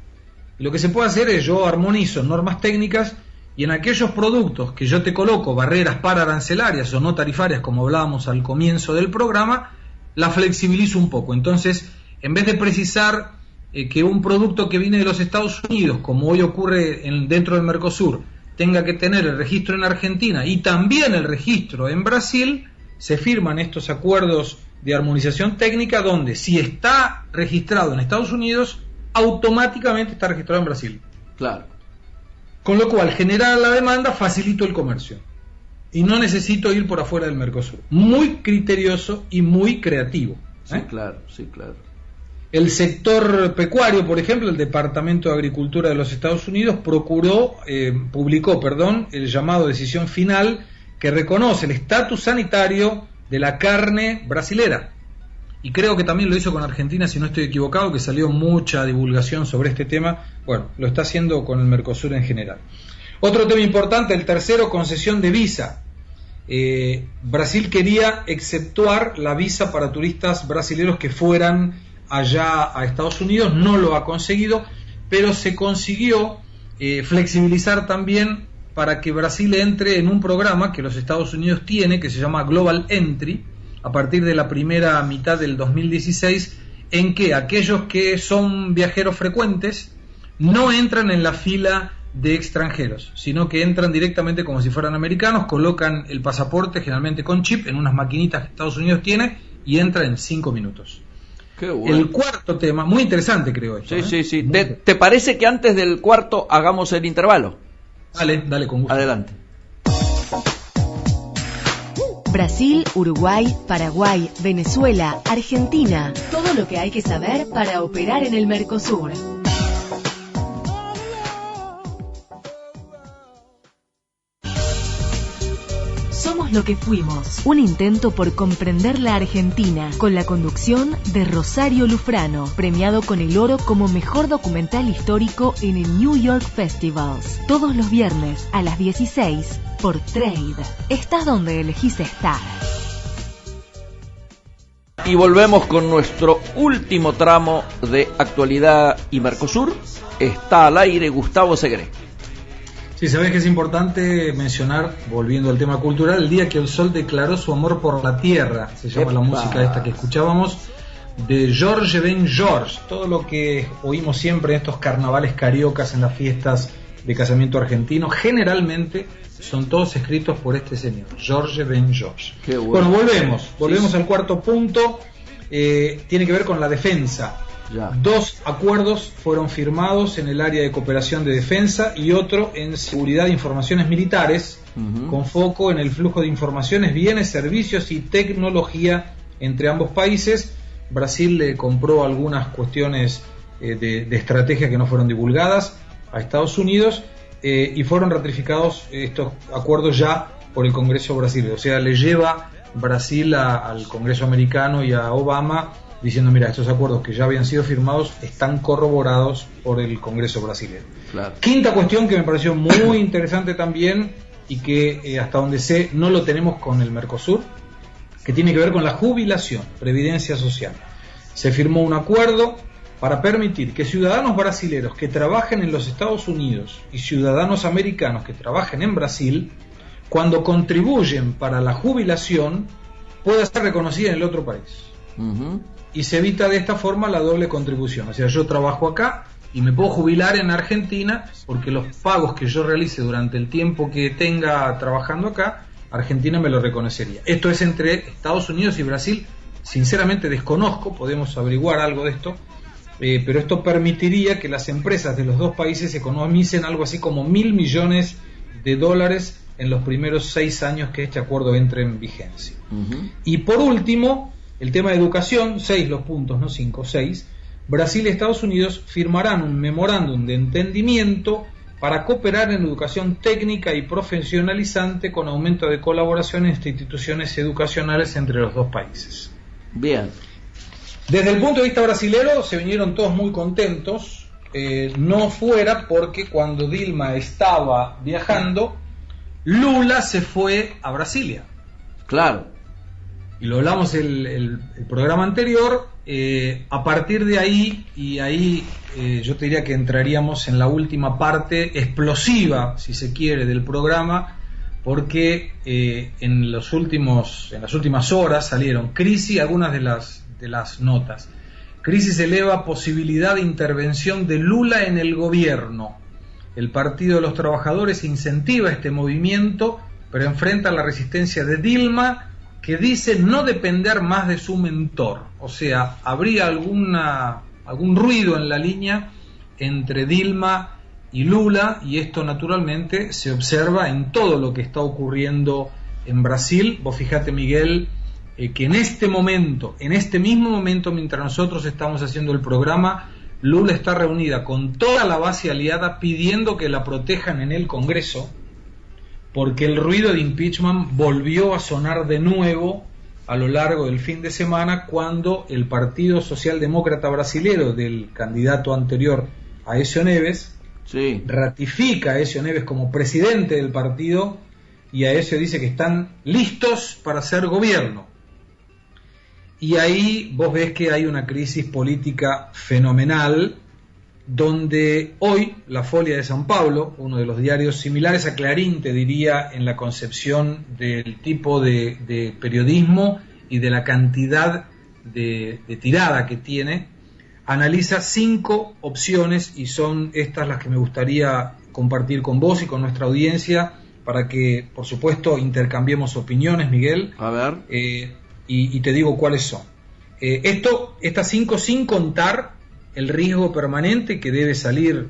Y lo que se puede hacer es: yo armonizo normas técnicas, y en aquellos productos que yo te coloco barreras pararancelarias o no tarifarias, como hablábamos al comienzo del programa, la flexibilizo un poco. Entonces, en vez de precisar que un producto que viene de los Estados Unidos, como hoy ocurre dentro del Mercosur, tenga que tener el registro en Argentina y también el registro en Brasil, se firman estos acuerdos de armonización técnica donde, si está registrado en Estados Unidos, automáticamente está registrado en Brasil. Claro. Con lo cual, generada la demanda, facilito el comercio y no necesito ir por afuera del Mercosur. Muy criterioso y muy creativo. Sí, claro. El sector pecuario, por ejemplo, el Departamento de Agricultura de los Estados Unidos publicó el llamado decisión final, que reconoce el estatus sanitario de la carne brasilera. Y creo que también lo hizo con Argentina, si no estoy equivocado, que salió mucha divulgación sobre este tema. Bueno, lo está haciendo con el Mercosur en general. Otro tema importante, el tercero, concesión de visa. Brasil quería exceptuar la visa para turistas brasileños que fueran allá a Estados Unidos, no lo ha conseguido, pero se consiguió flexibilizar también para que Brasil entre en un programa que los Estados Unidos tiene, que se llama Global Entry, a partir de la primera mitad del 2016, en que aquellos que son viajeros frecuentes no entran en la fila de extranjeros, sino que entran directamente como si fueran americanos, colocan el pasaporte, generalmente con chip, en unas maquinitas que Estados Unidos tiene, y entran en 5 minutos. Qué bueno. El cuarto tema, muy interesante creo esto. Sí. ¿Te parece que antes del cuarto hagamos el intervalo? Dale, con gusto. Adelante. Brasil, Uruguay, Paraguay, Venezuela, Argentina. Todo lo que hay que saber para operar en el Mercosur. Somos lo que fuimos. Un intento por comprender la Argentina, con la conducción de Rosario Lufrano, premiado con el oro como mejor documental histórico en el New York Festivals. Todos los viernes a las 16 por Trade. Estás donde elegís estar. Y volvemos con nuestro último tramo de Actualidad y Mercosur. Está al aire Gustavo Segre. Sí, sabés que es importante mencionar, volviendo al tema cultural, el día que el sol declaró su amor por la tierra. Se llama la música esta que escuchábamos, de Jorge Ben George. Todo lo que oímos siempre en estos carnavales cariocas, en las fiestas de casamiento argentino, generalmente son todos escritos por este señor, Jorge Ben George. Qué bueno. Volvemos al cuarto punto. Tiene que ver con la defensa. Ya. 2 acuerdos fueron firmados en el área de cooperación de defensa y otro en seguridad de informaciones militares, con foco en el flujo de informaciones, bienes, servicios y tecnología entre ambos países. Brasil le compró algunas cuestiones de estrategia que no fueron divulgadas a Estados Unidos, y fueron ratificados estos acuerdos ya por el Congreso brasileño. O sea, le lleva Brasil al Congreso americano y a Obama diciendo, mira, estos acuerdos que ya habían sido firmados están corroborados por el Congreso brasileño. Claro. Quinta cuestión que me pareció muy interesante también, y que hasta donde sé no lo tenemos con el Mercosur, que tiene que ver con la jubilación, previdencia social. Se firmó un acuerdo para permitir que ciudadanos brasileños que trabajen en los Estados Unidos y ciudadanos americanos que trabajen en Brasil, cuando contribuyen para la jubilación, pueda ser reconocida en el otro país. Y se evita de esta forma la doble contribución. O sea, yo trabajo acá y me puedo jubilar en Argentina, porque los pagos que yo realice durante el tiempo que tenga trabajando acá, Argentina me lo reconocería. Esto es entre Estados Unidos y Brasil. Sinceramente desconozco, podemos averiguar algo de esto, pero esto permitiría que las empresas de los dos países economicen algo así como $1.000 millones en los primeros 6 años que este acuerdo entre en vigencia. Y por último, el tema de educación, 6 los puntos, no 5, 6. Brasil y Estados Unidos firmarán un memorándum de entendimiento para cooperar en educación técnica y profesionalizante, con aumento de colaboración en instituciones educacionales entre los dos países. Bien. Desde el punto de vista brasilero se vinieron todos muy contentos, no fuera porque cuando Dilma estaba viajando, Lula se fue a Brasilia. Claro. Y lo hablamos el programa anterior. A partir de ahí, yo te diría que entraríamos en la última parte explosiva, si se quiere, del programa, porque en las últimas horas salieron crisis, algunas de las notas. Crisis eleva posibilidad de intervención de Lula en el gobierno. El Partido de los Trabajadores incentiva este movimiento, pero enfrenta la resistencia de Dilma, que dice no depender más de su mentor. O sea, habría algún ruido en la línea entre Dilma y Lula, y esto naturalmente se observa en todo lo que está ocurriendo en Brasil. Vos fijate, Miguel, que en este mismo momento, mientras nosotros estamos haciendo el programa, Lula está reunida con toda la base aliada pidiendo que la protejan en el Congreso, porque el ruido de impeachment volvió a sonar de nuevo a lo largo del fin de semana, cuando el Partido Socialdemócrata Brasilero del candidato anterior, Aécio Neves, ratifica a Aécio Neves como presidente del partido, y Aécio dice que están listos para hacer gobierno. Y ahí vos ves que hay una crisis política fenomenal, donde hoy la Folia de San Pablo, uno de los diarios similares a Clarín, te diría, en la concepción del tipo de periodismo y de la cantidad de tirada que tiene, analiza 5 opciones, y son estas las que me gustaría compartir con vos y con nuestra audiencia, para que, por supuesto, intercambiemos opiniones, Miguel. A ver. Y te digo cuáles son. Estas 5 sin contar el riesgo permanente que debe salir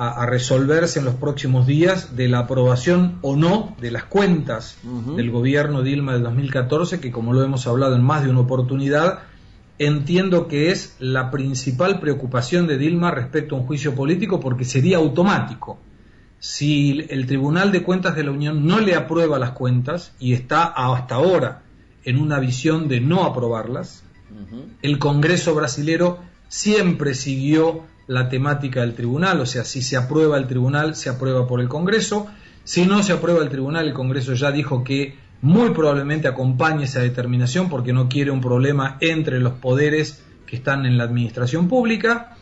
a resolverse en los próximos días de la aprobación o no de las cuentas del gobierno Dilma del 2014, que como lo hemos hablado en más de una oportunidad, entiendo que es la principal preocupación de Dilma respecto a un juicio político, porque sería automático. Si el Tribunal de Cuentas de la Unión no le aprueba las cuentas y está hasta ahora en una visión de no aprobarlas, el Congreso brasilero siempre siguió la temática del tribunal, o sea, si se aprueba el tribunal, se aprueba por el Congreso. Si no se aprueba el tribunal, el Congreso ya dijo que muy probablemente acompañe esa determinación, porque no quiere un problema entre los poderes que están en la administración pública.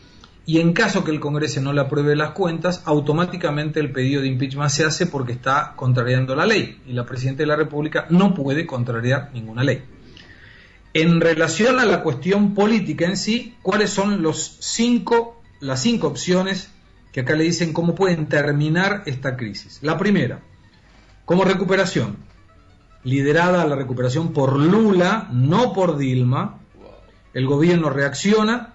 Y en caso que el Congreso no le apruebe las cuentas, automáticamente el pedido de impeachment se hace, porque está contrariando la ley, y la Presidenta de la República no puede contrariar ninguna ley. En relación a la cuestión política en sí, ¿cuáles son las cinco opciones que acá le dicen cómo pueden terminar esta crisis? La primera, como recuperación, liderada la recuperación por Lula, no por Dilma. El gobierno reacciona,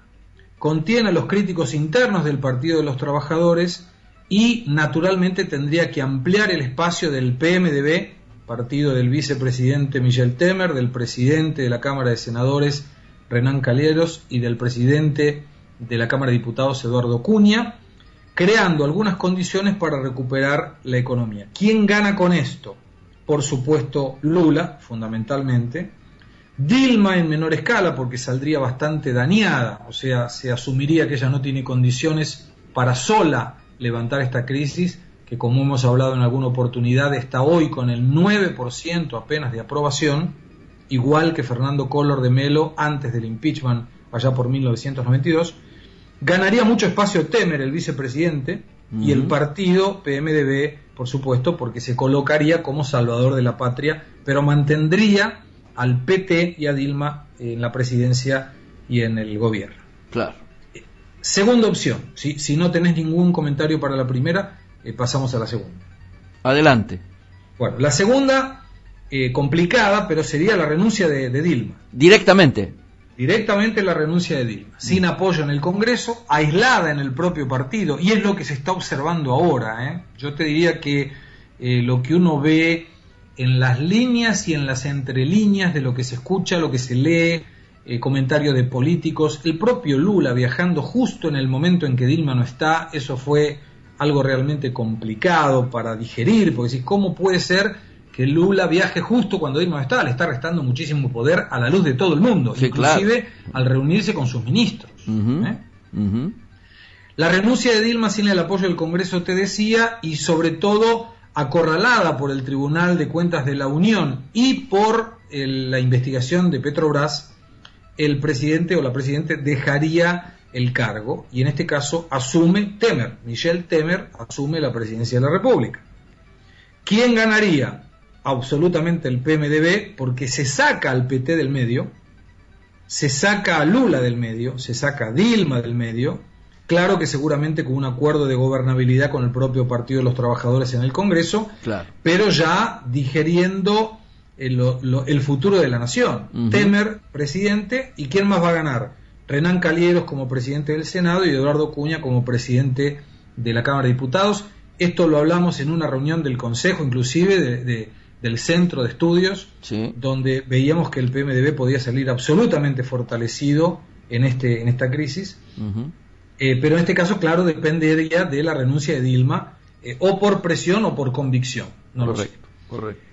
contiene a los críticos internos del Partido de los Trabajadores y naturalmente tendría que ampliar el espacio del PMDB, partido del vicepresidente Michel Temer, del presidente de la Cámara de Senadores Renan Calheiros y del presidente de la Cámara de Diputados Eduardo Cunha, creando algunas condiciones para recuperar la economía. ¿Quién gana con esto? Por supuesto Lula, fundamentalmente. Dilma en menor escala, porque saldría bastante dañada, o sea, se asumiría que ella no tiene condiciones para sola levantar esta crisis, que como hemos hablado en alguna oportunidad, está hoy con el 9% apenas de aprobación, igual que Fernando Collor de Mello antes del impeachment, allá por 1992. Ganaría mucho espacio Temer, el vicepresidente, y el partido PMDB, por supuesto, porque se colocaría como salvador de la patria, pero mantendría al PT y a Dilma en la presidencia y en el gobierno. Claro. Segunda opción, si no tenés ningún comentario para la primera, pasamos a la segunda. Adelante. Bueno, la segunda, complicada, pero sería la renuncia de Dilma. Directamente La renuncia de Dilma, sin apoyo en el Congreso, aislada en el propio partido, y es lo que se está observando ahora. Yo te diría que lo que uno ve en las líneas y en las entrelíneas de lo que se escucha, lo que se lee, comentarios de políticos, el propio Lula viajando justo en el momento en que Dilma no está, eso fue algo realmente complicado para digerir, porque si ¿cómo puede ser que Lula viaje justo cuando Dilma no está? Le está restando muchísimo poder a la luz de todo el mundo, sí, inclusive claro, al reunirse con sus ministros. La renuncia de Dilma sin el apoyo del Congreso, te decía, y sobre todo acorralada por el Tribunal de Cuentas de la Unión y por la investigación de Petrobras, el presidente o la presidenta dejaría el cargo, y en este caso asume Temer, Michel Temer asume la presidencia de la República. ¿Quién ganaría? Absolutamente el PMDB, porque se saca al PT del medio, se saca a Lula del medio, se saca a Dilma del medio, claro que seguramente con un acuerdo de gobernabilidad con el propio Partido de los Trabajadores en el Congreso, claro, pero ya digeriendo el futuro de la nación. Temer, presidente, ¿y quién más va a ganar? Renan Calheiros como presidente del Senado y Eduardo Cunha como presidente de la Cámara de Diputados. Esto lo hablamos en una reunión del Consejo, inclusive del Centro de Estudios, sí, donde veíamos que el PMDB podía salir absolutamente fortalecido en esta crisis. Pero en este caso, claro, dependería de la renuncia de Dilma, o por presión o por convicción. No correcto, lo sé. Correcto.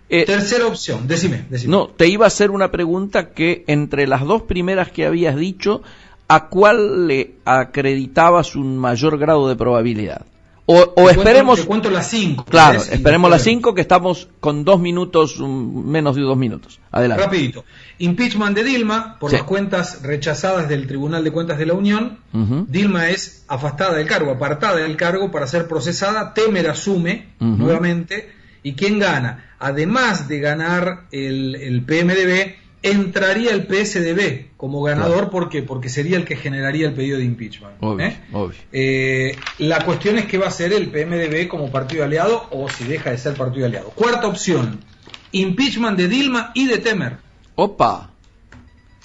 Tercera opción, decime. No, te iba a hacer una pregunta que entre las dos primeras que habías dicho, ¿a cuál le acreditabas un mayor grado de probabilidad? O esperemos... Te cuento las 5. Claro, esperemos las 5, que estamos con 2 minutos, menos de 2 minutos. Adelante. Rapidito. Impeachment de Dilma, por las cuentas rechazadas del Tribunal de Cuentas de la Unión. Dilma es afastada del cargo, apartada del cargo para ser procesada. Temer asume nuevamente. ¿Y quién gana? Además de ganar el PMDB, entraría el PSDB como ganador. Claro. ¿Por qué? Porque sería el que generaría el pedido de impeachment. Obvio. La cuestión es qué va a hacer el PMDB como partido aliado, o si deja de ser partido aliado. Cuarta opción, impeachment de Dilma y de Temer. Opa.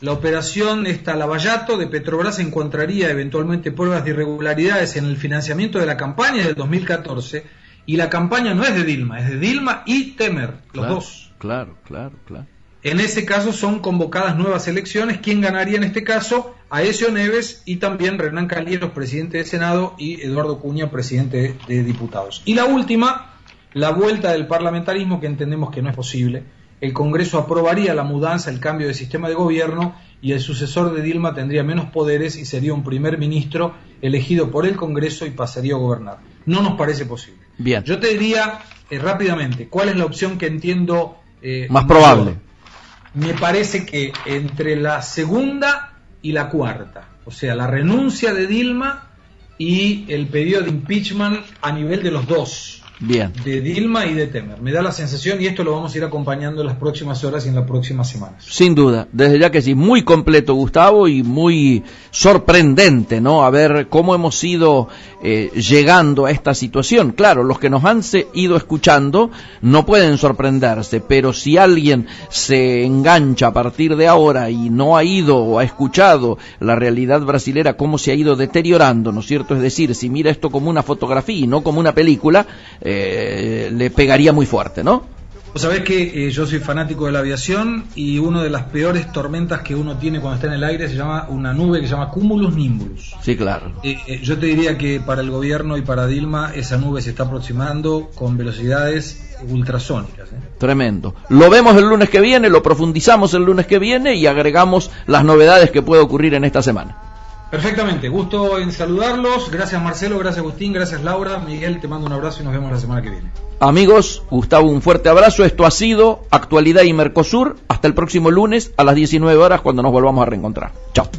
la operación Lavallato de Petrobras encontraría eventualmente pruebas de irregularidades en el financiamiento de la campaña del 2014, y la campaña no es de Dilma y Temer, los dos. Claro. En ese caso son convocadas nuevas elecciones. ¿Quién ganaría en este caso? Aécio Neves y también Renán Calieros, presidente del Senado, y Eduardo Cunha, presidente de Diputados. Y la última, la vuelta del parlamentarismo, que entendemos que no es posible. El Congreso aprobaría la mudanza, el cambio de sistema de gobierno, y el sucesor de Dilma tendría menos poderes y sería un primer ministro elegido por el Congreso y pasaría a gobernar. No nos parece posible. Bien. Yo te diría rápidamente, ¿cuál es la opción que entiendo más probable? Me parece que entre la segunda y la cuarta, o sea, la renuncia de Dilma y el pedido de impeachment a nivel de los dos. Bien. De Dilma y de Temer. Me da la sensación, y esto lo vamos a ir acompañando en las próximas horas y en las próximas semanas. Sin duda, desde ya que sí, muy completo, Gustavo, y muy sorprendente, ¿no? A ver cómo hemos ido llegando a esta situación. Claro, los que nos han ido escuchando no pueden sorprenderse, pero si alguien se engancha a partir de ahora y no ha ido o ha escuchado la realidad brasilera, cómo se ha ido deteriorando, ¿no es cierto? Es decir, si mira esto como una fotografía y no como una película, le pegaría muy fuerte, ¿no? Vos sabés que yo soy fanático de la aviación, y una de las peores tormentas que uno tiene cuando está en el aire se llama una nube que se llama cumulus nimbus. Sí, claro. Yo te diría que para el gobierno y para Dilma esa nube se está aproximando con velocidades ultrasónicas. Tremendo. Lo vemos el lunes que viene, lo profundizamos el lunes que viene y agregamos las novedades que puede ocurrir en esta semana. Perfectamente, gusto en saludarlos. Gracias Marcelo, gracias Agustín, gracias Laura. Miguel, te mando un abrazo y nos vemos la semana que viene. Amigos, Gustavo, un fuerte abrazo. Esto ha sido Actualidad y Mercosur. Hasta el próximo lunes a las 19 horas, cuando nos volvamos a reencontrar. Chao.